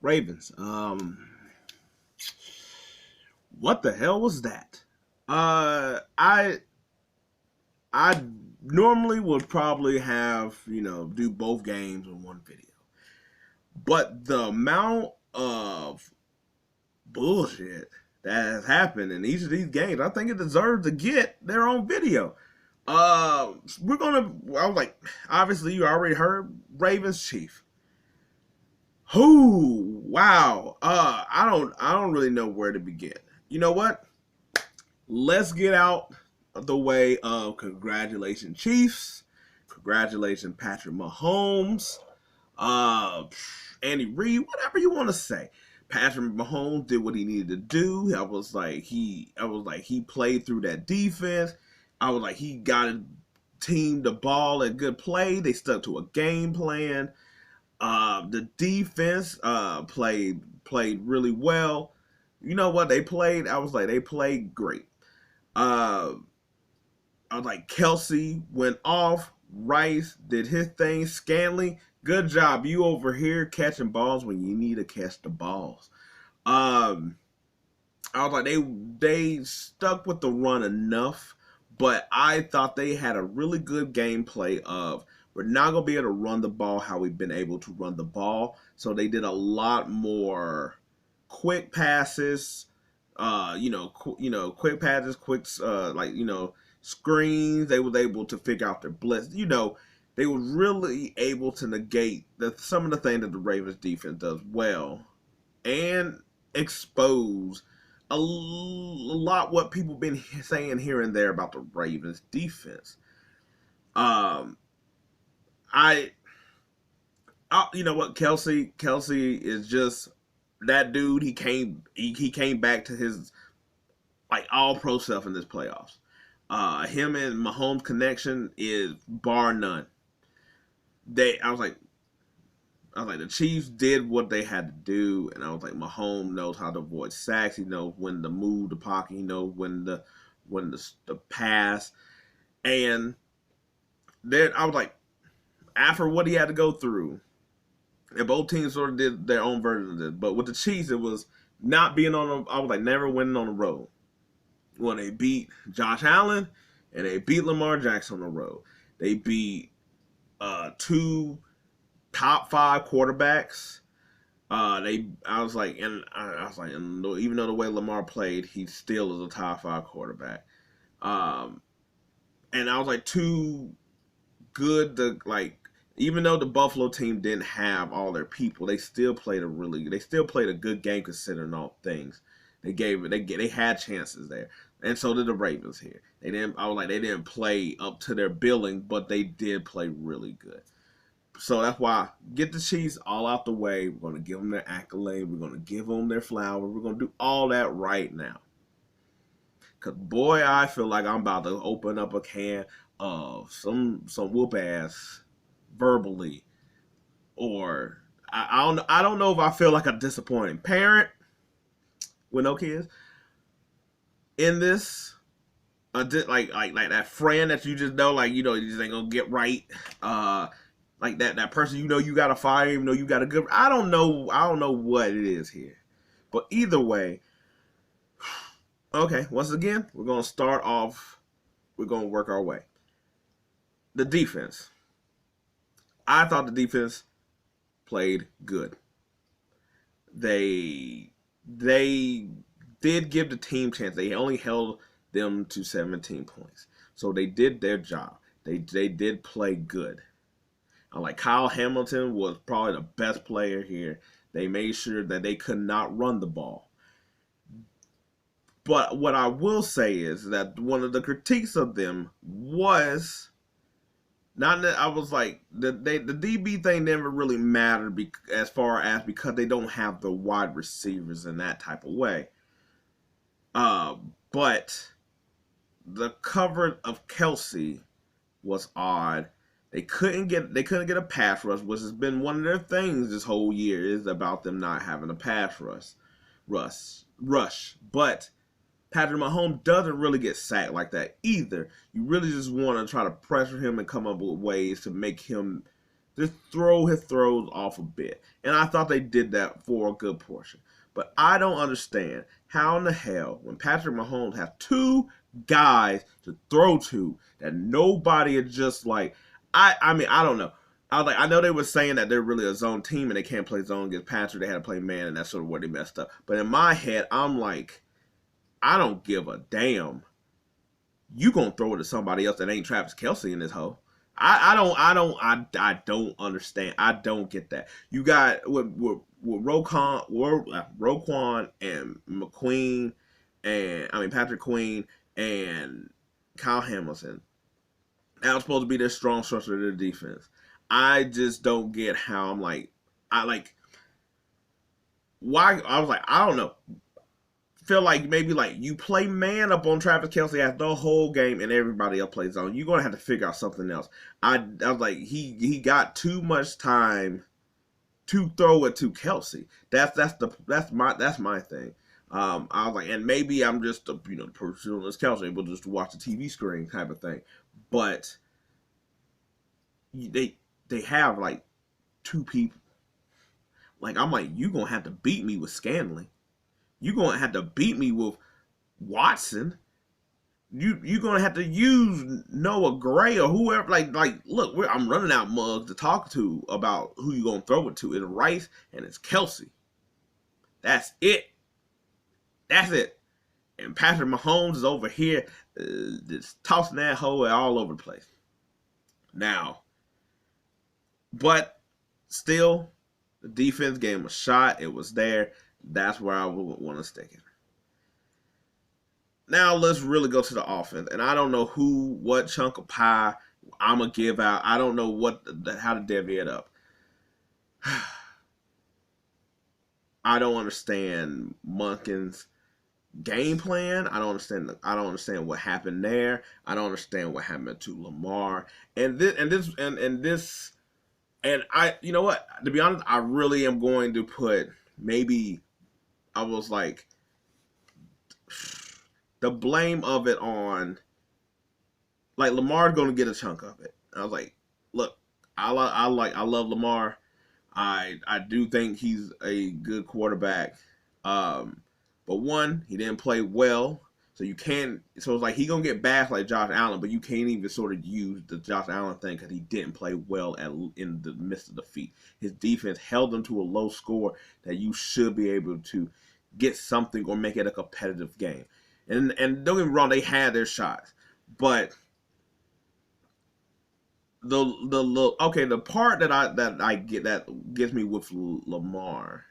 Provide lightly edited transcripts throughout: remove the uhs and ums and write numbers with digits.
Ravens. What the hell was that? I normally would probably have do both games in one video, but the amount of bullshit that has happened in each of these games, I think it deserves to get their own video. We're gonna. I was like, obviously, you already heard Ravens Chief. Who? Wow. I don't really know where to begin. You know what? Let's get out of the way of congratulations Chiefs, congratulations Patrick Mahomes, uh, Andy Reid, whatever you want to say. Patrick Mahomes did what he needed to do. I was like he played through that defense. I was like he got his team the ball at good play. They stuck to a game plan. The defense played really well. You know what they played? I was like they played great. Uh, I was like Kelsey went off. Rice did his thing. Scanley, good job. You over here catching balls when you need to catch the balls. Um, I was like they stuck with the run enough, but I thought they had a really good gameplay of we're not gonna be able to run the ball how we've been able to run the ball. So they did a lot more quick passes, quick passes, screens. They was able to figure out their blitz. They were really able to negate some of the things that the Ravens defense does well, and expose a lot what people been saying here and there about the Ravens defense. Um, I, you know what, Kelsey is just that dude. He came back to his like all pro self in this playoffs. Him and Mahomes connection is bar none. I was like the Chiefs did what they had to do, and I was like Mahomes knows how to avoid sacks. He knows when to move the pocket. He knows when the pass, and then I was like after what he had to go through, and both teams sort of did their own version of this. But with the Chiefs, it was not being on. I was like never winning on the road. When they beat Josh Allen and they beat Lamar Jackson on the road, they beat two top five quarterbacks. I was like, and even though the way Lamar played, he still is a top five quarterback. Um, and I was like, too good to like. Even though the Buffalo team didn't have all their people, they still played a good game considering all things. They had chances there, and so did the Ravens here. They didn't play up to their billing, but they did play really good. So that's why get the Chiefs all out the way. We're gonna give them their accolade. We're gonna give them their flower. We're gonna do all that right now. Cause boy, I feel like I'm about to open up a can of some whoop ass verbally, or I don't know if I feel like a disappointing parent with no kids in this. Like that friend that you just know, you just ain't gonna get right. Like that person you gotta fire, even though you got a good. I don't know what it is here, but either way, okay. Once again, we're gonna start off. We're gonna work our way. The defense. I thought the defense played good. They did give the team chance. They only held them to 17 points, so they did their job. They did play good. Like Kyle Hamilton was probably the best player here. They made sure that they could not run the ball. But what I will say is that one of the critiques of them was not that I was like the DB thing never really mattered as far as because they don't have the wide receivers in that type of way. But the cover of Kelsey was odd. They couldn't get a pass rush, which has been one of their things this whole year is about them not having a pass rush. But Patrick Mahomes doesn't really get sacked like that either. You really just want to try to pressure him and come up with ways to make him just throw his throws off a bit. And I thought they did that for a good portion. But I don't understand how in the hell, when Patrick Mahomes has two guys to throw to, that nobody is just like, I mean, I don't know. I know they were saying that they're really a zone team and they can't play zone against Patrick. They had to play man, and that's sort of where they messed up. But in my head, I'm like, I don't give a damn. You gonna throw it to somebody else that ain't Travis Kelce in this hole. I don't understand. I don't get that. You got with Roquan and McQueen, and Patrick Queen and Kyle Hamilton. That was supposed to be their strong structure of their defense. I just don't get how why I was like, I don't know. Feel like maybe like you play man up on Travis Kelce after the whole game and everybody else plays zone. You're gonna have to figure out something else. I was like, he got too much time to throw it to Kelce. That's my thing. I was like, and maybe I'm just the person on this Kelce able just to watch the TV screen type of thing. But they have like two people. Like I'm like, you gonna have to beat me with Scanlon. You're going to have to beat me with Watson. You're going to have to use Noah Gray or whoever. Like look, I'm running out mugs to talk to about who you're going to throw it to. It's Rice and it's Kelce. That's it. That's it. And Patrick Mahomes is over here just tossing that hole all over the place. Now, but still, the defense gave him a shot. It was there. That's where I would want to stick it. Now let's really go to the offense. And I don't know what chunk of pie I'm going to give out. I don't know how to divvy it up. I don't understand Monken's game plan. I don't understand what happened there. I don't understand what happened to Lamar. And I, you know what? To be honest, I really am going to put maybe. I was like, the blame of it on, like, Lamar's going to get a chunk of it. I was like, look, I love Lamar. I do think he's a good quarterback. But one, he didn't play well. So it's like he going to get bashed like Josh Allen, but you can't even sort of use the Josh Allen thing because he didn't play well in the midst of the defeat. His defense held them to a low score that you should be able to get something or make it a competitive game. And don't get me wrong, they had their shots. But the part that I get that gets me with Lamar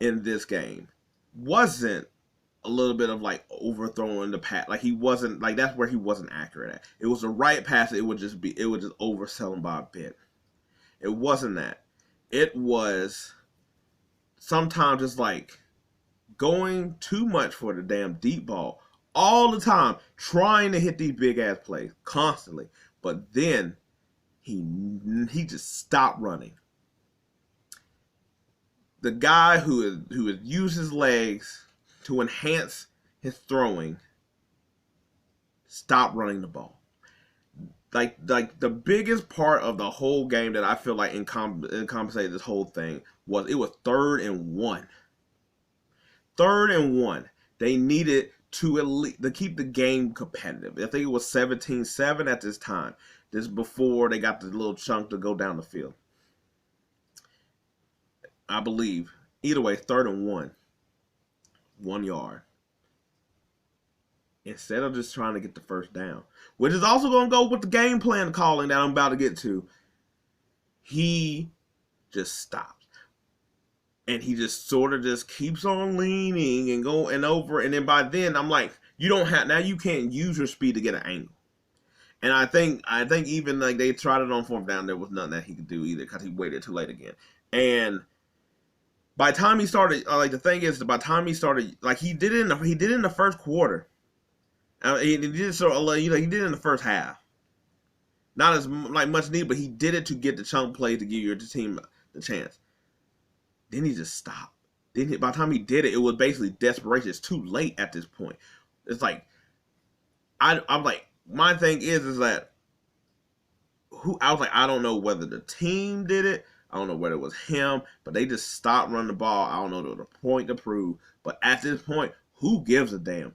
in this game wasn't a little bit of like overthrowing the pass. Like he wasn't like that's where he wasn't accurate at. It was the right pass. It would just oversell him by a bit. It wasn't that. It was sometimes just like going too much for the damn deep ball all the time, trying to hit these big ass plays constantly. But then he just stopped running. The guy who has used his legs to enhance his throwing stopped running the ball. Like the biggest part of the whole game that I feel like compensated this whole thing was 3rd and 1. 3rd and 1. They needed to keep the game competitive. I think it was 17-7 at this time. This before they got the little chunk to go down the field. I believe. Either way, 3rd and 1. 1 yard. Instead of just trying to get the first down, which is also going to go with the game plan calling that I'm about to get to, he just stops. And he just sort of just keeps on leaning and going over. And then by then, I'm like, now you can't use your speed to get an angle. And I think even like they tried it on 4th down, there was nothing that he could do either because he waited too late again. And by the time he started, like the thing is, by the time he started, like he did it in the first quarter. He did it sort of, he did it in the first half. Not as like much need, but he did it to get the chunk play to give your team the chance. Then he just stopped. By the time he did it, it was basically desperation. It's too late at this point. It's like I'm like, my thing is that who, I was like, I don't know whether the team did it. I don't know whether it was him, but they just stopped running the ball. I don't know the point to prove. But at this point, who gives a damn?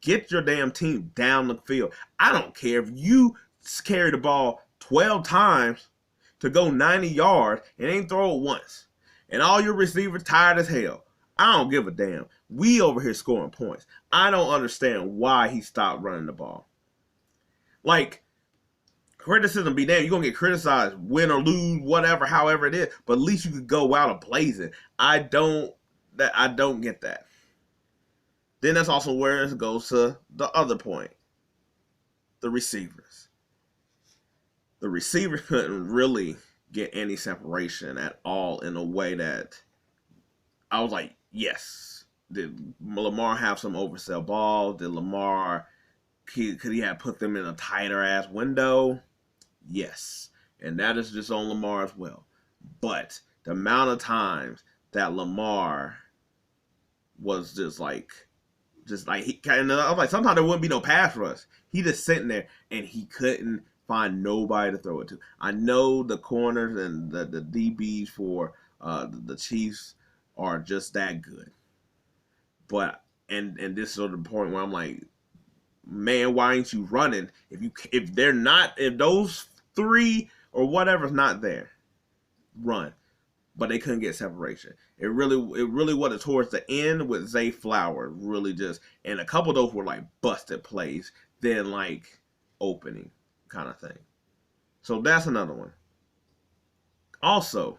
Get your damn team down the field. I don't care if you carry the ball 12 times to go 90 yards and ain't throw it once. And all your receivers tired as hell. I don't give a damn. We over here scoring points. I don't understand why he stopped running the ball. Like, criticism be damned. You're going to get criticized, win or lose, whatever, however it is. But at least you could go out a blazing. I don't get that. Then that's also where it goes to the other point. The receivers. The receivers couldn't really get any separation at all in a way that I was like, yes. Did Lamar have some oversell balls? Did Lamar, could he have put them in a tighter ass window? Yes. And that is just on Lamar as well. But the amount of times that Lamar was just like he kind of, I was like, sometimes there wouldn't be no pass rush. He just sitting there and he couldn't find nobody to throw it to. I know the corners and the DBs for the Chiefs are just that good, but and this is sort of the point where I'm like, man, why ain't you running? If those three or whatever's not there, run. But they couldn't get separation. It really was towards the end with Zayflowers, really just, and a couple of those were like busted plays, then like opening kind of thing. So that's another one. Also,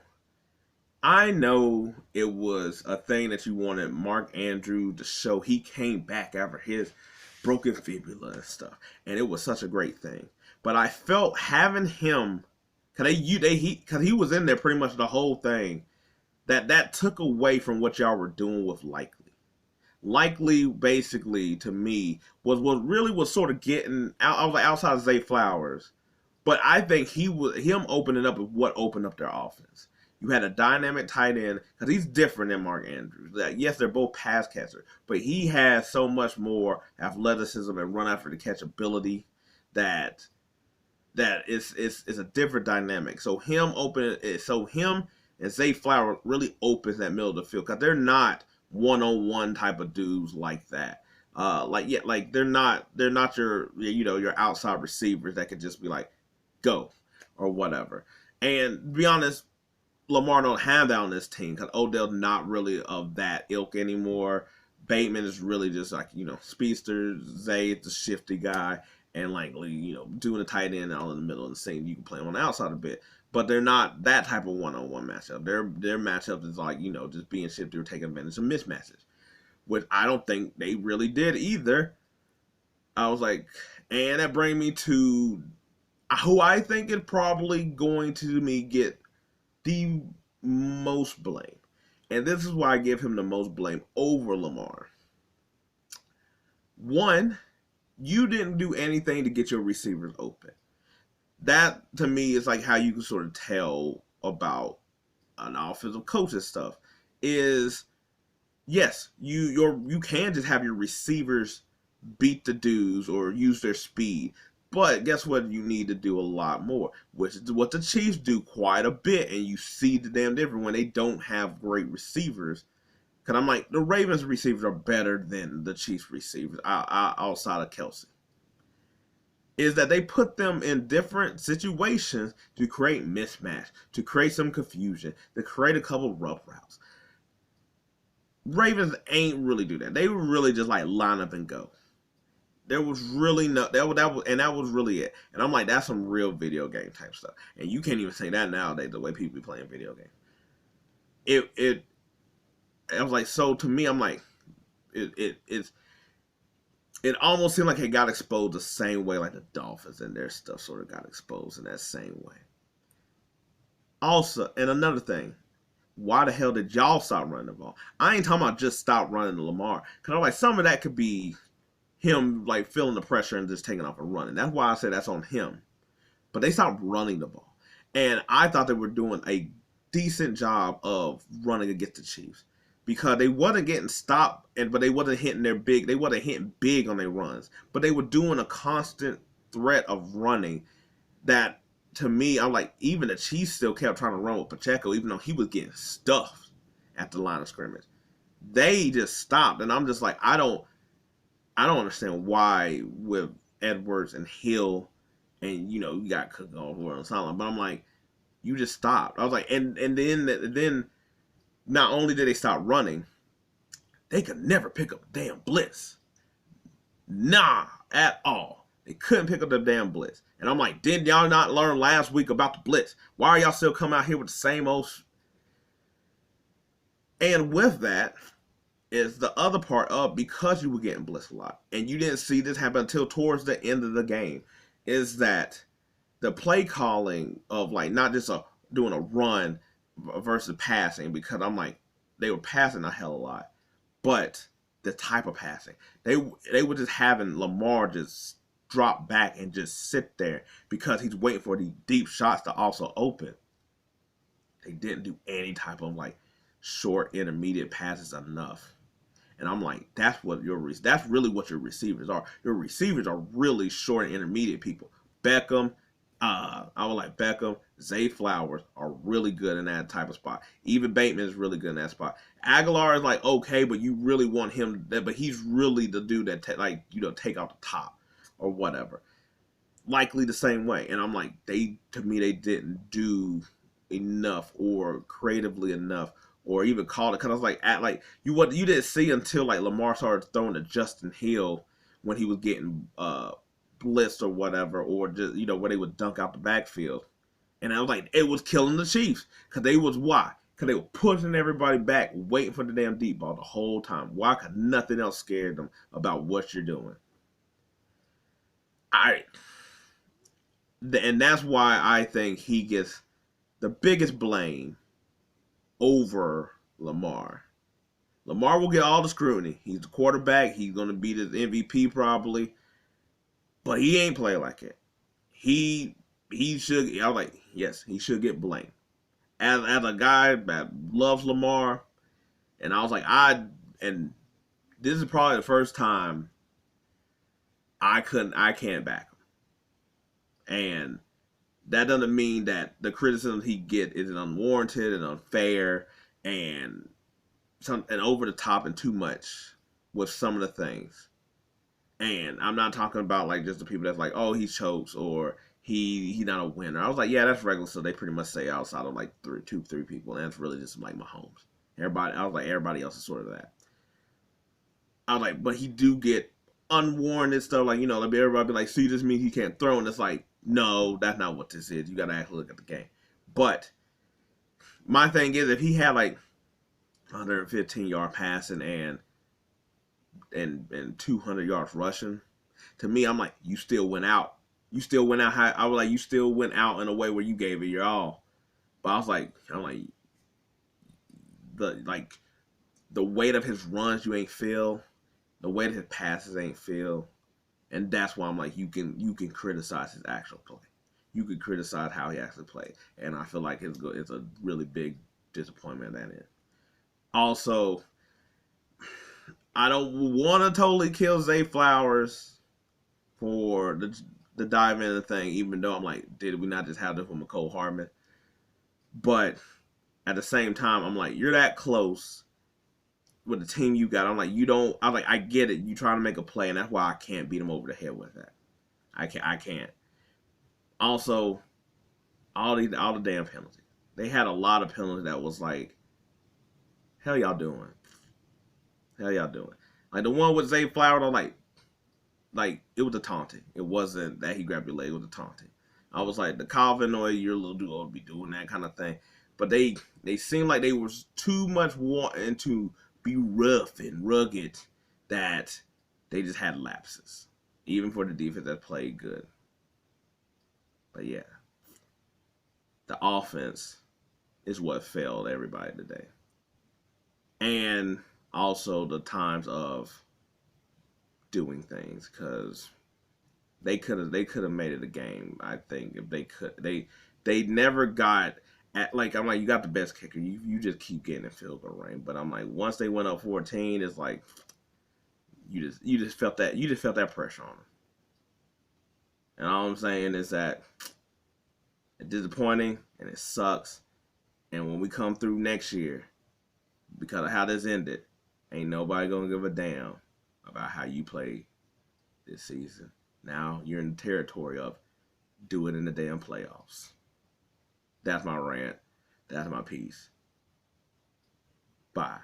I know it was a thing that you wanted Mark Andrews to show he came back after his broken fibula and stuff, and it was such a great thing. But I felt having him, because he was in there pretty much the whole thing, that took away from what y'all were doing with Likely. Likely, basically, to me, was sort of getting out. I was like outside of Zayflowers, but I think him opening up is what opened up their offense. You had a dynamic tight end, because he's different than Mark Andrews. Yes, they're both pass catchers, but he has so much more athleticism and run after the catch ability that it's a different dynamic. So him and Zayflower really opens that middle of the field, because they're not one-on-one type of dudes like that. They're not your outside receivers that could just be like, go or whatever. And to be honest, Lamar don't have that on this team, because Odell's not really of that ilk anymore. Bateman is really just like, speedster. Zay is the shifty guy, and doing a tight end out in the middle and saying you can play him on the outside a bit. But they're not that type of one-on-one matchup. Their matchup is like, just being shifty or taking advantage of mismatches, which I don't think they really did either. I was like, and that brings me to who I think is probably going to get the most blame. And this is why I give him the most blame over Lamar. One, you didn't do anything to get your receivers open. That, to me, is like how you can sort of tell about an offensive coach and stuff. Is, yes, you can just have your receivers beat the dudes or use their speed. But guess what? You need to do a lot more, which is what the Chiefs do quite a bit. And you see the damn difference when they don't have great receivers. Because I'm like, the Ravens receivers are better than the Chiefs receivers outside of Kelce. Is that they put them in different situations to create mismatch, to create some confusion, to create a couple rough routes. Ravens ain't really do that. They would really just like line up and go. There was really that was really it. And I'm like, that's some real video game type stuff. And you can't even say that nowadays, the way people be playing video games. I was like, so to me, I'm like, it almost seemed like it got exposed the same way like the Dolphins and their stuff sort of got exposed in that same way. Also, and another thing, why the hell did y'all stop running the ball? I ain't talking about just stop running the Lamar. Because I'm like, some of that could be him like feeling the pressure and just taking off and running. That's why I say that's on him. But they stopped running the ball. And I thought they were doing a decent job of running against the Chiefs. Because they wasn't getting stopped, but they wasn't hitting they wasn't hitting big on their runs. But they were doing a constant threat of running that to me, I'm like, even the Chiefs still kept trying to run with Pacheco, even though he was getting stuffed at the line of scrimmage. They just stopped, and I'm just like, I don't understand why with Edwards and Hill, and you got Cook on the sideline, but I'm like, you just stopped. I was like, and then not only did they stop running, they could never pick up a damn blitz. Nah, at all. They couldn't pick up the damn blitz. And I'm like, did y'all not learn last week about the blitz? Why are y'all still coming out here with the same old? And with that is the other part of, because you were getting blitzed a lot, and you didn't see this happen until towards the end of the game, is that the play calling of like not just doing a run versus passing, because I'm like, they were passing a hell of a lot, but the type of passing, they were just having Lamar just drop back and just sit there because he's waiting for the deep shots to also open. They didn't do any type of like short intermediate passes enough. And I'm like, that's really what your receivers are. Your receivers are really short and intermediate people. Beckham, I would like Beckham, Zayflowers are really good in that type of spot. Even Bateman is really good in that spot. Aguilar is like okay, but you really want him, but he's really the dude that take out the top or whatever. Likely the same way. And I'm like, they didn't do enough or creatively enough or even call it, because I was like, you didn't see until like Lamar started throwing to Justin Hill when he was getting blitzed or whatever, or just where they would dunk out the backfield, and I was like, it was killing the Chiefs because they were pushing everybody back, waiting for the damn deep ball the whole time. Why? Because nothing else scared them about what you're doing. And that's why I think he gets the biggest blame over Lamar. Lamar will get all the scrutiny. He's the quarterback. He's going to be the MVP probably. But he ain't play like it. He should. I was like, yes, he should get blamed. As a guy that loves Lamar, and I was like, and this is probably the first time I can't back him. And that doesn't mean that the criticism he get is unwarranted and unfair and over the top and too much with some of the things. And I'm not talking about like just the people that's like, oh, he chokes or he's not a winner. I was like, yeah, that's regular. So they pretty much say outside of like three people, and that's really just like Mahomes. Everybody else is sort of that. I was like, but he do get unwarranted stuff, like like everybody be like, see, this means he can't throw, and it's like, no, that's not what this is. You got to actually look at the game. But my thing is, if he had like 115-yard passing and 200 yards rushing, to me, I'm like, you still went out. You still went out. I was like, you still went out in a way where you gave it your all. But I'm like, the weight of his runs you ain't feel, the weight of his passes ain't feel, and that's why I'm like, you can criticize his actual play. You could criticize how he actually played, and I feel like it's a really big disappointment at it. Also, I don't want to totally kill Zay Flowers for the dive in the thing, even though I'm like, did we not just have this with McCole Hardman? But at the same time, I'm like, you're that close with the team you got. I'm like, I get it. You trying to make a play, and that's why I can't beat him over the head with that. I can't. Also, all the damn penalties. They had a lot of penalties that was like, hell y'all doing? Hell y'all doing? Like the one with Zay Flowers, I'm like it was a taunting. It wasn't that he grabbed your leg, it was a taunting. I was like, the Calvin or your little dude ought to be doing that kind of thing. But they seemed like they was too much wanting to be rough and rugged that they just had lapses. Even for the defense that played good. But yeah. The offense is what failed everybody today. And also the times of doing things, because they could have made it a game. I think if they could, they never got at, like, I'm like, you got the best kicker, you just keep getting in field goal range. But I'm like, once they went up 14, it's like you just felt that pressure on them. And all I'm saying is that It's disappointing and it sucks. And when we come through next year, because of how this ended, ain't nobody gonna give a damn about how you play this season. Now you're in the territory of do it in the damn playoffs. That's my rant. That's my piece. Bye.